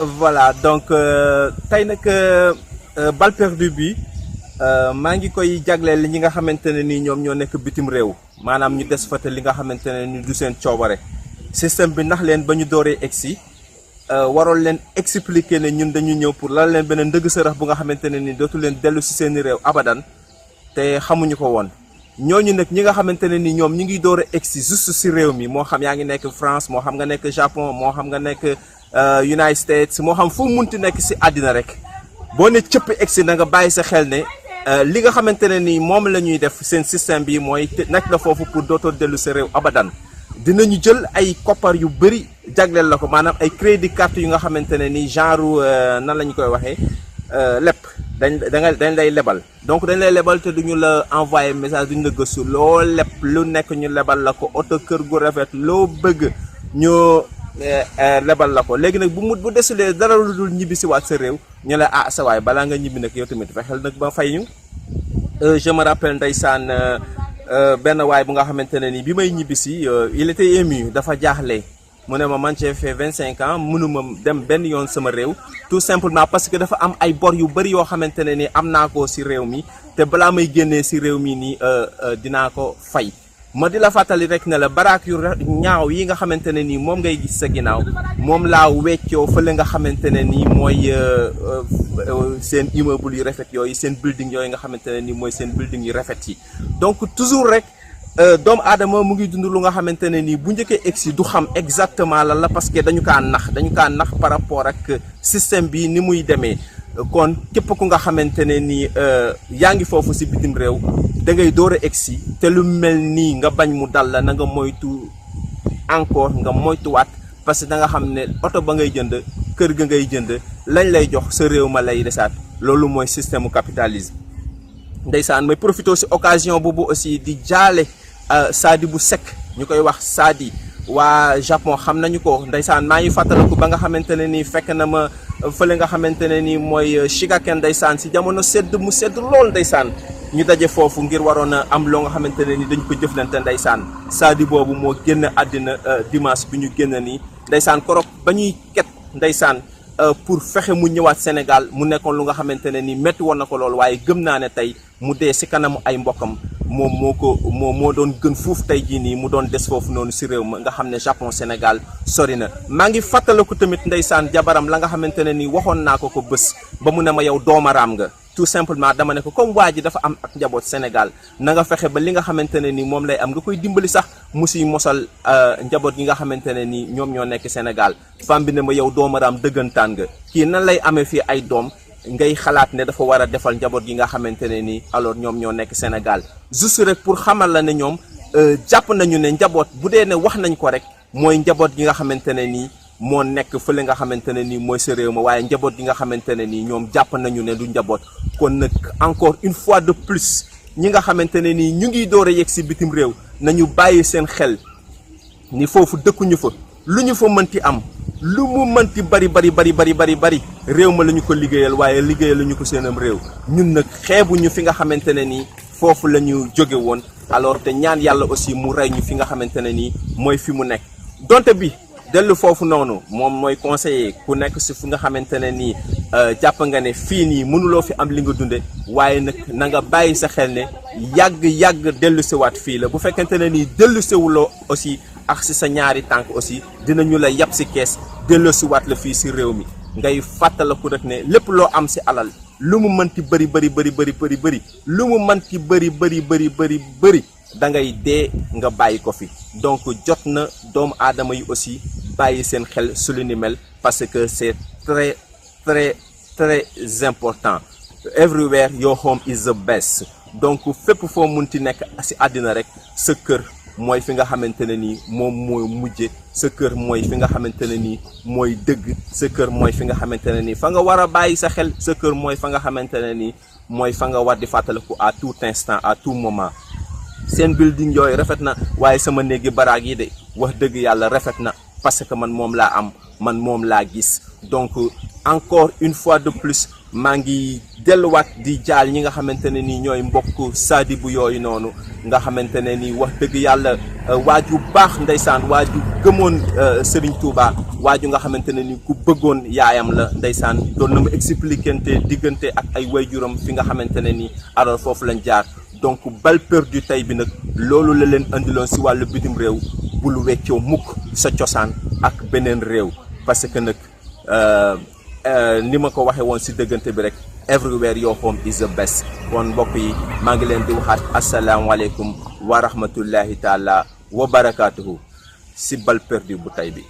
Voilà donc tey nag balle perdue bi maa ngi koy jagleel ñi nga xamante ne ni ñoom ñoo nekk bitim réew maanaam ñu des fa te li nga xamante ne ni du seen coobare système bi nax leen ba ñu dooree egsi waroon leen expliquer ne ñun dañu ñëw pour lal leen beneen ndëgg sërëx bu nga xamante ne ni dootu leen dellu si seeni réew abadan te xamuñu ko woon. ñooñu nag ñi nga xamante ne ni ñoom ñi ngi door a egsi juste si réew mi moo xam yaa ngi nekk France moo xam nga nekk Japon moo xam nga nekk United States moo xam fu munti nekk si àddina rek boo ne cëpp egsi na nga bàyyi sa xel ne li nga xamante ne ni moom la ñuy def seen système bi mooy nekk la foofu pour dootoo dellu sa réew abadan dinañu jël ay koppar yu bëri jagleel la ko maanaam ay crédit carte yu nga xamante ne ni genre nan la ñu koy waxee lépp dañ lay lebal donc dañ lay lebal te duñu la envoyé message duñu la gëstu loo lepp lu nekk ñu lebal la ko oto kër gu rafet loo bëgg ñu lebal la ko léegi nag bu desulee dara lu dul ñibbi si waat sa réew ñu la sa waay balaa nga ñibbi nag yow tamit fexeel nag ba fay ñu. Je me rappelle ndeysaan benn waay bu nga xamante ne ni bi may ñibbi si il était ému dafa jaaxle mu ne ma man j'ai fait 25 ans mënuma dem benn yoon sama réew tout simplement parce que dafa am ay bor yu bëri yoo xamante ne ni am naa ko si réew mi te balaa may génnee si réew mi nii dinaa ko fay. ma di la fàttali rek ne la baraak yu ñaaw yi nga xamante ne nii moom ngay gis sa ginnaaw moom laa weccoo fële nga xamante ne nii mooy seen immeuble yu rafet yooyu seen building yooyu nga xamante ne nii mooy seen building yu rafet yi donc toujours rek doomu aadama mu ngi dund lu nga xamante ne nii bu njëkkee egsi du xam exactement lan la parce que dañu kaa nax par rapport ak système bi ni muy demee kon képp ku nga xamante ne nii yaa ngi foofu si bitim réew da ngay door a egsi te lu mel nii nga bañ mu dal la na nga moytu encore nga moytuwaat parce que da nga xam ne oto ba ngay jënd kër ga ngay jënd lañ lay jox sa réew ma lay desaat loolu mooy système mu capitalisme. ndeysaan may profité si occasion boobu aussi di jaale Sadi bu Seck ñu koy wax Sadi waa Japon xam nañu ko ndeysaan maa ngi fàttaliku ba nga xamante ne nii fekk na ma fële nga xamante ne nii mooy Shigaken ndeysaan si jamono sedd mu sedd lool ndeysaan ñu daje foofu ngir waroon a am loo nga xamante ne ni dañ ko jëflante ndeysaan Sadi boobu moo génn àddina dimanche bi ñu génn nii ndeysaan korop ba ñuy ket ndeysaan pour fexe mu ñëwaat Sénégal mu nekkoon lu nga xamante ne ni métti woon na ko lool waaye gëm naa ne tey mu dee si kanamu ay mbokkam moom moo doon gën fuuf tey jii nii mu doon des foofu noonu si réew ma nga xam ne Japon Sénégal sori na. maa ngi fàttaliku tamit ndeysaan jabaram la nga xamante ne ni waxoon naa ko bés ba mu ne ma yow doomaraam nga. tout simplement dama ne ko comme waa ji dafa am ak njaboot Sénégal na nga fexe ba li nga xamante ne ni moom lay am nga koy dimbali sax mu siy mosal njaboot gi nga xamante ne ni ñoom ñoo nekk Sénégal femme bi ne ma yow doomaraam dëggantaan nga kii nan lay amee fii ay doom ngay xalaat ne dafa war a defal njaboot gi nga xamante ne ni alors ñoom ñoo nekk Sénégal juste rek pour xamal la ne ñoom jàpp nañu ne njaboot bu dee ne wax nañ ko rek mooy njaboot gi nga xamante ne nii moo nekk fële nga xamante ne nii mooy sa réew ma waaye njaboot gi nga xamante ne nii ñoom jàpp nañu ne du njaboot kon nag encore une fois de plus ñi nga xamante ne nii ñu ngi door a yegg si bitim réew nañu bàyyi seen xel ni foofu dëkkuñu fa lu ñu fa mënti am lu mu mënti bari réew ma la ñu ko liggéeyal waaye liggéeyal la ñu ko seenam réew ñun nag xeebuñu fi nga xamante ne nii foofu la ñu jóge woon alors te ñaan yàlla aussi mu rey ñu fi nga xamante ne nii mooy fi mu nekk donte bi dellu foofu noonu moom mooy conseiller ku nekk si fu nga xamante ne nii jàpp nga ne fii nii mënuloo fi am li nga dunde waaye nag na nga bàyyi sa xel ne yàgg dellu siwaat fii la bu fekkente ne nii dellu siwuloo aussi ak si sa ñaari tànk aussi dinañu la yab si kees dellu siwaat la fii si réew mi ngay fàttaliku rek ne lépp loo am si alal lu mu mënti bëri lu mu mënti bëri da ngay dee nga bàyyi ko fi donc jot na doomu aadama yi aussi bàyyi seen xel su lu ni mel parce que c'est très important everywhere your home is the best donc fépp foo munti nekk si àddina rek sa kër mooy fi nga xamante ne nii moom mooy mujje sa kër mooy fi nga xamante ne nii mooy dëgg sa kër mooy fi nga xamante ne nii fa nga war a bàyyi sa xel sa kër mooy fa nga xamante ne nii mooy fa nga war di fàttaliku à tout instant à tout moment seen building yooyu rafet na waaye sama néegi baraag yi de wax dëgg yàlla rafet na parce que man moom laa am man moom laa gis. Donc encore une fois de plus maa ngi delluwaat di jaal ñi nga xamante ne nii ñooy mbokk Sadibou yooyu noonu nga xamante ne nii wax dëgg yàlla waaju baax ndeysaan waaju gëmoon Serigne Touba waaju nga xamante ne nii ku bëggoon yaayam la ndeysaan doon na ma expliquer diggante ak ay wayjuram fi nga xamante ne nii alors foofu lañ jaar. Donc balle perdue tey bi nag loolu la leen andiloon si wàllu bitim réew bul weccoo mukk sa cosaan ak beneen réew parce que nag ni ma ko waxee woon si dëggante bi rek everywhere your home is the best. kon mbokk yi maa ngi leen di waxaat asalaamaaleykum wa rahmatullahi taala wa barakaatuhu si balle perdue bu tey bi.